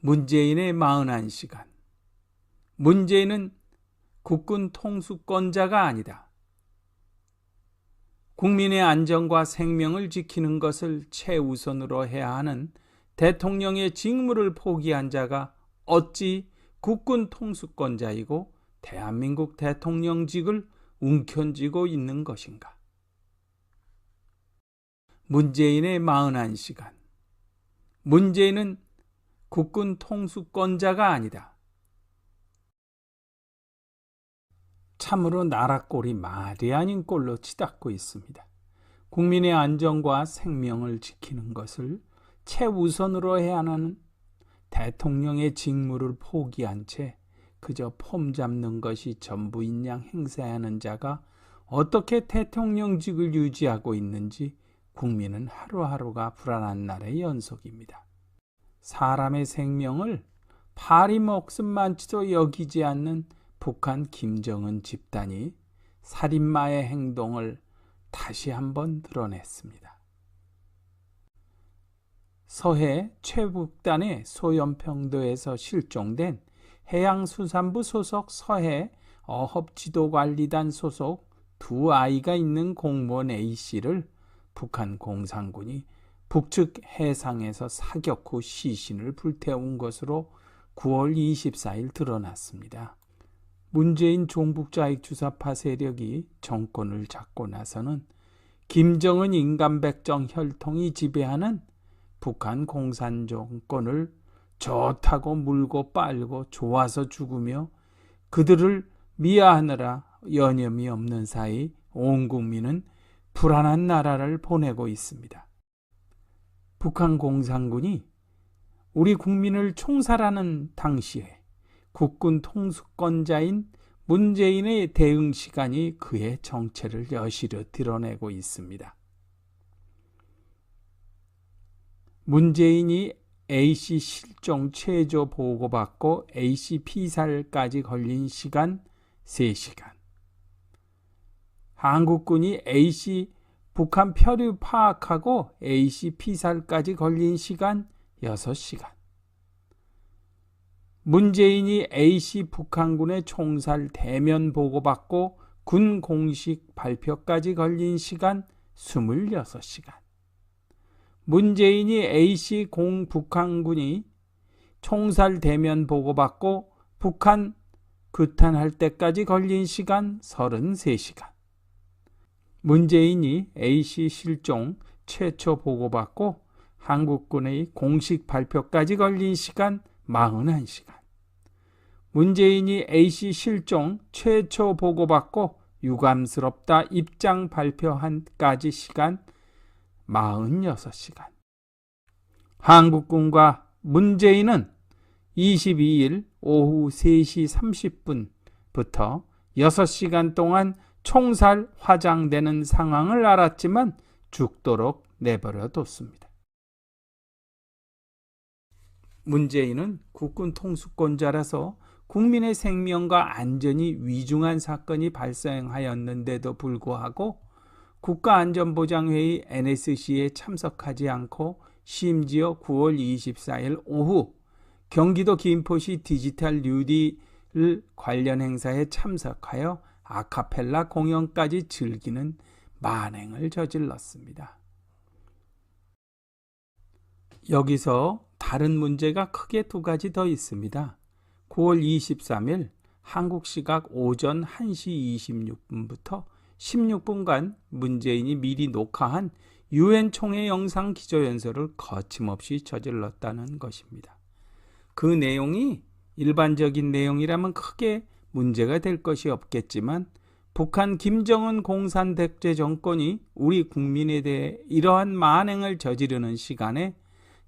문재인의 41시간. 문재인은 국군 통수권자가 아니다. 국민의 안전과 생명을 지키는 것을 최우선으로 해야 하는 대통령의 직무를 포기한 자가 어찌 국군 통수권자이고 대한민국 대통령직을 움켜쥐고 있는 것인가? 문재인의 41시간. 문재인은 국군 통수권자가 아니다. 참으로 나라 꼴이 말이 아닌 꼴로 치닫고 있습니다. 국민의 안전과 생명을 지키는 것을 최우선으로 해야 하는 대통령의 직무를 포기한 채 그저 폼 잡는 것이 전부인 양 행세하는 자가 어떻게 대통령직을 유지하고 있는지 국민은 하루하루가 불안한 날의 연속입니다. 사람의 생명을 파리 목숨만치도 여기지 않는 북한 김정은 집단이 살인마의 행동을 다시 한번 드러냈습니다. 서해 최북단의 소연평도에서 실종된 해양수산부 소속 서해 어업지도관리단 소속 두 아이가 있는 공무원 A씨를 북한 공산군이 북측 해상에서 사격 후 시신을 불태운 것으로 9월 24일 드러났습니다. 문재인 종북자익주사파 세력이 정권을 잡고 나서는 김정은 인간백정 혈통이 지배하는 북한 공산 정권을 좋다고 물고 빨고 좋아서 죽으며 그들을 미화하느라 여념이 없는 사이 온 국민은 불안한 나라를 보내고 있습니다. 북한 공산군이 우리 국민을 총살하는 당시에 국군 통수권자인 문재인의 대응 시간이 그의 정체를 여실히 드러내고 있습니다. 문재인이 A씨 실종 최저 보고받고 A씨 피살까지 걸린 시간 3시간. 한국군이 A씨 북한 표류 파악하고 A씨 피살까지 걸린 시간 6시간. 문재인이 A씨 북한군의 총살 대면 보고받고 군 공식 발표까지 걸린 시간 26시간. 문재인이 A씨 북한군이 총살 대면 보고받고 북한 규탄할 때까지 걸린 시간 33시간. 문재인이 A씨 실종 최초 보고받고 한국군의 공식 발표까지 걸린 시간 41시간. 문재인이 A씨 실종 최초 보고받고 유감스럽다 입장 발표한까지 시간 46시간. 한국군과 문재인은 22일 오후 3시 30분부터 6시간 동안 총살 화장되는 상황을 알았지만 죽도록 내버려 뒀습니다. 문재인은 국군 통수권자라서 국민의 생명과 안전이 위중한 사건이 발생하였는데도 불구하고 국가안전보장회의 NSC에 참석하지 않고 심지어 9월 24일 오후 경기도 김포시 디지털 뉴딜 관련 행사에 참석하여 아카펠라 공연까지 즐기는 만행을 저질렀습니다. 여기서 다른 문제가 크게 두 가지 더 있습니다. 9월 23일 한국 시각 오전 1시 26분부터 16분간 문재인이 미리 녹화한 유엔 총회 영상 기조연설을 거침없이 저질렀다는 것입니다. 그 내용이 일반적인 내용이라면 크게 문제가 될 것이 없겠지만 북한 김정은 공산독재 정권이 우리 국민에 대해 이러한 만행을 저지르는 시간에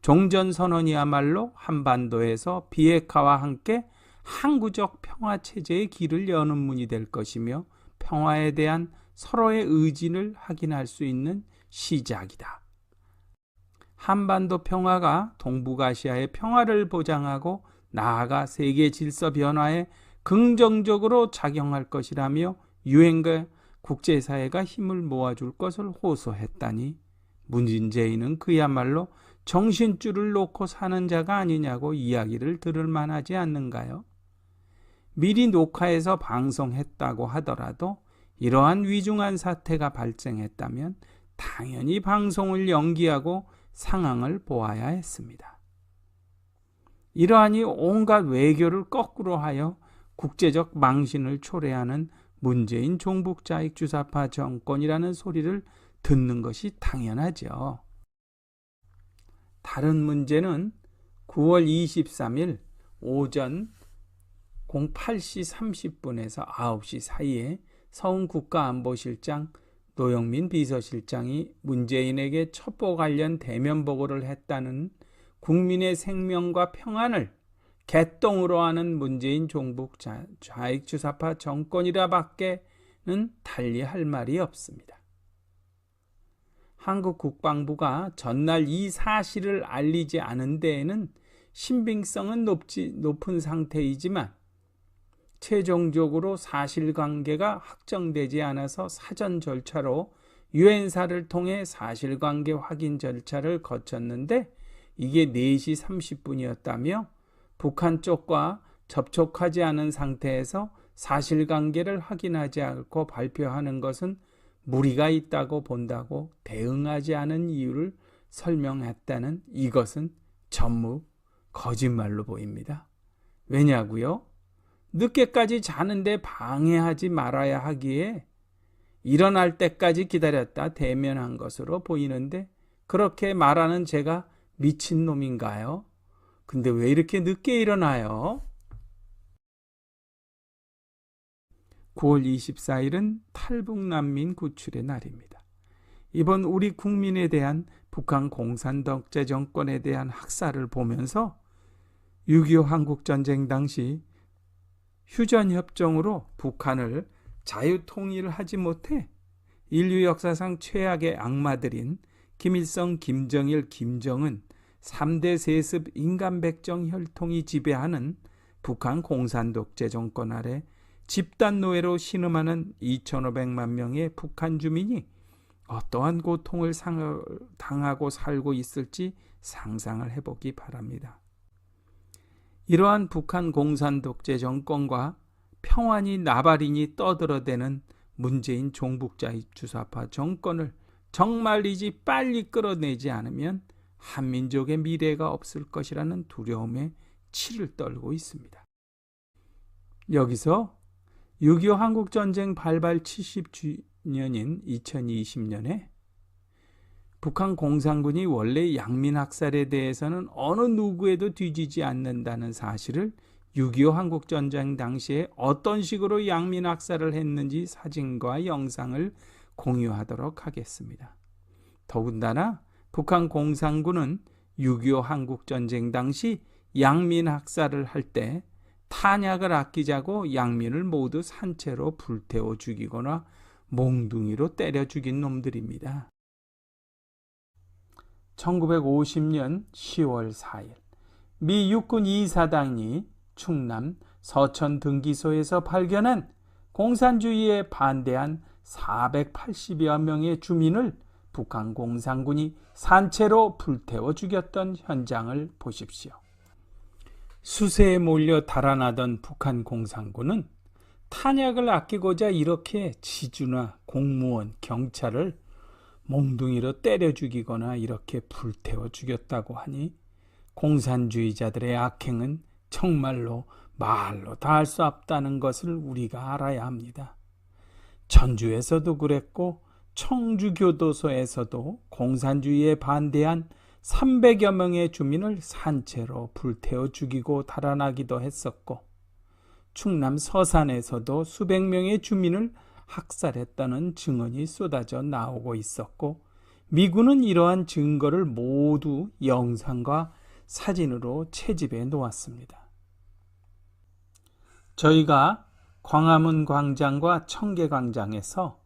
종전선언이야말로 한반도에서 비핵화와 함께 항구적 평화체제의 길을 여는 문이 될 것이며 평화에 대한 서로의 의지를 확인할 수 있는 시작이다. 한반도 평화가 동북아시아의 평화를 보장하고 나아가 세계 질서 변화에 긍정적으로 작용할 것이라며 유엔과 국제사회가 힘을 모아줄 것을 호소했다니 문재인은 그야말로 정신줄을 놓고 사는 자가 아니냐고 이야기를 들을 만하지 않는가요? 미리 녹화해서 방송했다고 하더라도 이러한 위중한 사태가 발생했다면 당연히 방송을 연기하고 상황을 보아야 했습니다. 이러하니 온갖 외교를 거꾸로 하여 국제적 망신을 초래하는 문재인 종북자익 주사파 정권이라는 소리를 듣는 것이 당연하죠. 다른 문제는 9월 23일 오전 08시 30분에서 9시 사이에 서훈 국가안보실장 노영민 비서실장이 문재인에게 첩보 관련 대면 보고를 했다는 국민의 생명과 평안을 개똥으로 하는 문재인 종북 좌익 주사파 정권이라 밖에는 달리 할 말이 없습니다. 한국 국방부가 전날 이 사실을 알리지 않은 데에는 신빙성은 높은 상태이지만 최종적으로 사실관계가 확정되지 않아서 사전 절차로 유엔사를 통해 사실관계 확인 절차를 거쳤는데 이게 4시 30분이었다며 북한 쪽과 접촉하지 않은 상태에서 사실관계를 확인하지 않고 발표하는 것은 무리가 있다고 본다고 대응하지 않은 이유를 설명했다는 이것은 전무 거짓말로 보입니다. 왜냐고요? 늦게까지 자는데 방해하지 말아야 하기에 일어날 때까지 기다렸다 대면한 것으로 보이는데 그렇게 말하는 제가 미친놈인가요? 근데 왜 이렇게 늦게 일어나요? 9월 24일은 탈북난민 구출의 날입니다. 이번 우리 국민에 대한 북한 공산독재 정권에 대한 학살을 보면서 6.25 한국전쟁 당시 휴전협정으로 북한을 자유통일하지 못해 인류 역사상 최악의 악마들인 김일성, 김정일, 김정은 3대 세습 인간백정 혈통이 지배하는 북한 공산독재 정권 아래 집단노예로 신음하는 2,500만 명의 북한 주민이 어떠한 고통을 당하고 살고 있을지 상상을 해보기 바랍니다. 이러한 북한 공산독재 정권과 평안이 나발이니 떠들어대는 문재인 종북자익 주사파 정권을 정말이지 빨리 끌어내지 않으면 한민족의 미래가 없을 것이라는 두려움에 치를 떨고 있습니다. 여기서 6.25 한국전쟁 발발 70주년인 2020년에 북한 공산군이 원래 양민학살에 대해서는 어느 누구에도 뒤지지 않는다는 사실을 6.25 한국전쟁 당시에 어떤 식으로 양민학살을 했는지 사진과 영상을 공유하도록 하겠습니다. 더군다나 북한 공산군은 6.25 한국전쟁 당시 양민학살을 할 때 탄약을 아끼자고 양민을 모두 산채로 불태워 죽이거나 몽둥이로 때려 죽인 놈들입니다. 1950년 10월 4일 미 육군 2사단이 충남 서천 등기소에서 발견한 공산주의에 반대한 480여 명의 주민을 북한 공산군이 산채로 불태워 죽였던 현장을 보십시오. 수세에 몰려 달아나던 북한 공산군은 탄약을 아끼고자 이렇게 지주나 공무원, 경찰을 몽둥이로 때려 죽이거나 이렇게 불태워 죽였다고 하니 공산주의자들의 악행은 정말로 말로 다 할 수 없다는 것을 우리가 알아야 합니다. 전주에서도 그랬고 청주교도소에서도 공산주의에 반대한 300여 명의 주민을 산채로 불태워 죽이고 달아나기도 했었고 충남 서산에서도 수백 명의 주민을 학살했다는 증언이 쏟아져 나오고 있었고 미군은 이러한 증거를 모두 영상과 사진으로 채집해 놓았습니다. 저희가 광화문 광장과 청계광장에서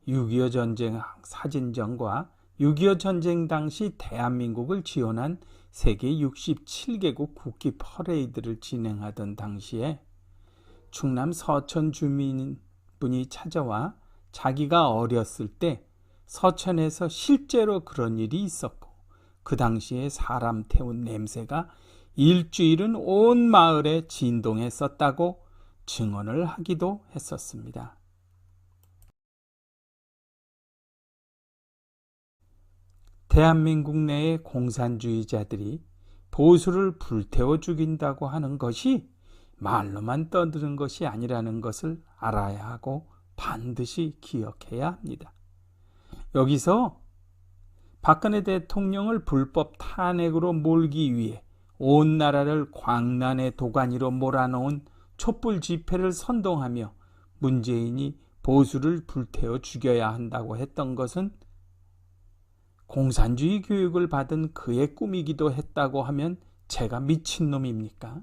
6.25 전쟁 사진전과 6.25 전쟁 당시 대한민국을 지원한 세계 67개국 국기 퍼레이드를 진행하던 당시에 충남 서천 주민분이 찾아와 자기가 어렸을 때 서천에서 실제로 그런 일이 있었고 그 당시에 사람 태운 냄새가 일주일은 온 마을에 진동했었다고 증언을 하기도 했었습니다. 대한민국 내의 공산주의자들이 보수를 불태워 죽인다고 하는 것이 말로만 떠드는 것이 아니라는 것을 알아야 하고 반드시 기억해야 합니다. 여기서 박근혜 대통령을 불법 탄핵으로 몰기 위해 온 나라를 광란의 도가니로 몰아넣은 촛불 집회를 선동하며 문재인이 보수를 불태워 죽여야 한다고 했던 것은 공산주의 교육을 받은 그의 꿈이기도 했다고 하면 제가 미친놈입니까?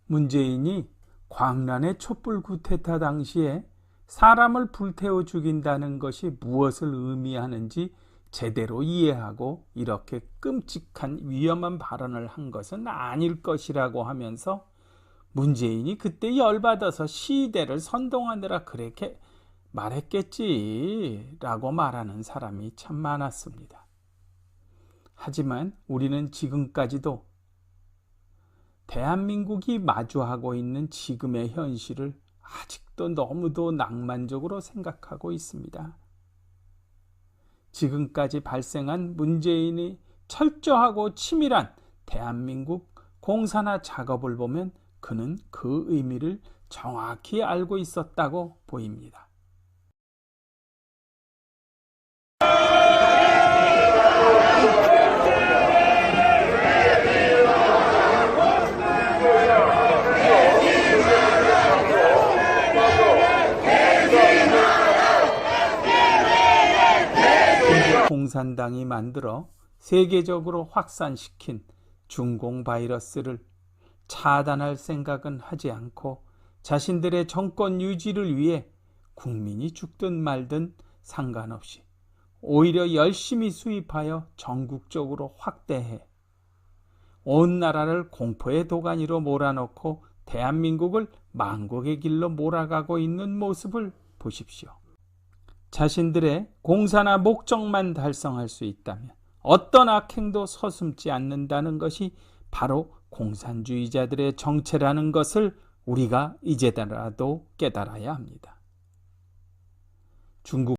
문재인이 광란의 촛불 쿠데타 당시에 사람을 불태워 죽인다는 것이 무엇을 의미하는지 제대로 이해하고 이렇게 끔찍한 위험한 발언을 한 것은 아닐 것이라고 하면서 문재인이 그때 열받아서 시대를 선동하느라 그렇게 말했겠지라고 말하는 사람이 참 많았습니다. 하지만 우리는 지금까지도 대한민국이 마주하고 있는 지금의 현실을 아직도 너무도 낭만적으로 생각하고 있습니다. 지금까지 발생한 문재인의 철저하고 치밀한 대한민국 공산화 작업을 보면 그는 그 의미를 정확히 알고 있었다고 보입니다. 공산당이 만들어 세계적으로 확산시킨 중공 바이러스를 차단할 생각은 하지 않고 자신들의 정권 유지를 위해 국민이 죽든 말든 상관없이 오히려 열심히 수입하여 전국적으로 확대해 온 나라를 공포의 도가니로 몰아넣고 대한민국을 망국의 길로 몰아가고 있는 모습을 보십시오. 자신들의 공산화 목적만 달성할 수 있다면 어떤 악행도 서슴지 않는다는 것이 바로 공산주의자들의 정체라는 것을 우리가 이제라도 깨달아야 합니다. 중국